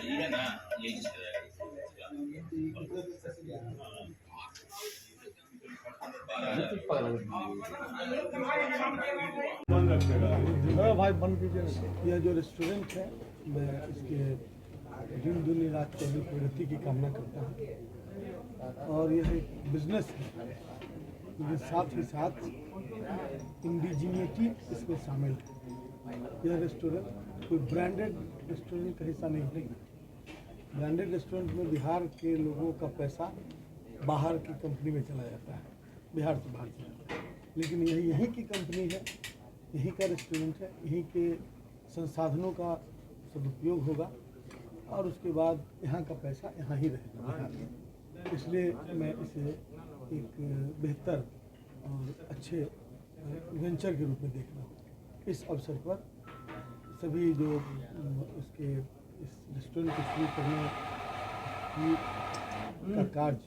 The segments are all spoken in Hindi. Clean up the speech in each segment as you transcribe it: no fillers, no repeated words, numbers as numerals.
ये ना यही हाँ भाई बंद कीजिए। यह जो रेस्टोरेंट है, मैं इसके दिन दूनी रात चौगुनी प्रगति की कामना करता हूँ और यह एक बिजनेस है, लेकिन साथ ही साथ इंडिजिनिटी इसमें शामिल है। यह रेस्टोरेंट कोई ब्रांडेड रेस्टोरेंट का हिस्सा नहीं है। ब्रांडेड रेस्टोरेंट में बिहार के लोगों का पैसा बाहर की कंपनी में चला जाता है, बिहार से बाहर चला जाता है, लेकिन यहीं की कंपनी है, यहीं का रेस्टोरेंट है, यहीं के संसाधनों का सदुपयोग होगा और उसके बाद यहाँ का पैसा यहाँ ही रहेगा। इसलिए मैं इसे एक बेहतर और अच्छे वेंचर के रूप में देख रहा हूँ। इस अवसर पर सभी जो इसके इस रेस्टोरेंट को शुरू करने का कार्य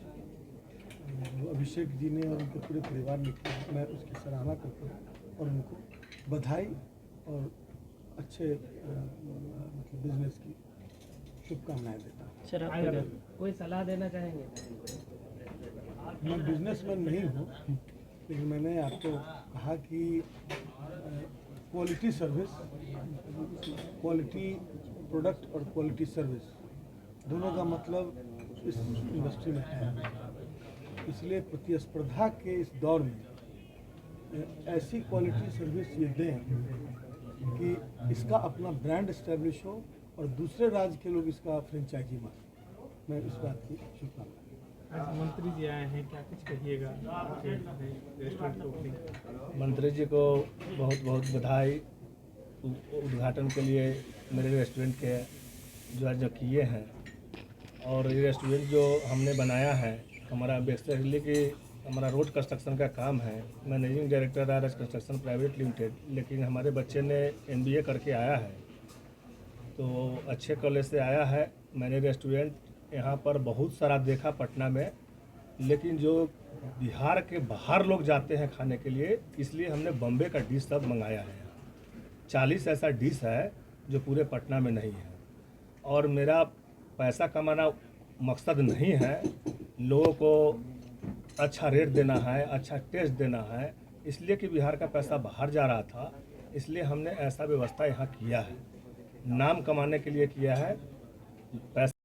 अभिषेक जी ने और उनके पूरे परिवार ने किया, मैं उसकी सराहना करता हूँ और उनको बधाई और अच्छे मतलब बिजनेस की शुभकामनाएं देता हूँ। सर आप कोई सलाह देना चाहेंगे? मैं बिजनेसमैन नहीं हूँ, लेकिन मैंने आपको कहा कि क्वालिटी सर्विस, क्वालिटी प्रोडक्ट और क्वालिटी सर्विस दोनों का मतलब इस इंडस्ट्री में है। इसलिए प्रतिस्पर्धा के इस दौर में ऐसी क्वालिटी सर्विस ये दें कि इसका अपना ब्रांड एस्टेब्लिश हो और दूसरे राज्य के लोग इसका फ्रेंचाइजी माने। मैं इस बात की शुभकामना। आज मंत्री जी आए हैं, क्या कुछ कहिएगा रेस्टोरेंट ओपनिंग? मंत्री जी को बहुत बहुत बधाई उद्घाटन के लिए मेरे रेस्टोरेंट के जो किए हैं। और ये रेस्टोरेंट जो हमने बनाया है, हमारा बेसिकली कि हमारा रोड कंस्ट्रक्शन का काम है। Managing director R S construction private limited, लेकिन हमारे बच्चे ने MBA करके आया है, तो अच्छे कॉलेज से आया है। मैंने रेस्टोरेंट यहाँ पर बहुत सारा देखा पटना में, लेकिन जो बिहार के बाहर लोग जाते हैं खाने के लिए, इसलिए हमने बॉम्बे का डिश सब मंगाया है। 40 ऐसा डिश है जो पूरे पटना में नहीं है। और मेरा पैसा कमाना मकसद नहीं है, लोगों को अच्छा रेट देना है, अच्छा टेस्ट देना है, इसलिए कि बिहार का पैसा बाहर जा रहा था, इसलिए हमने ऐसा व्यवस्था यहाँ किया है। नाम कमाने के लिए किया है, पैसा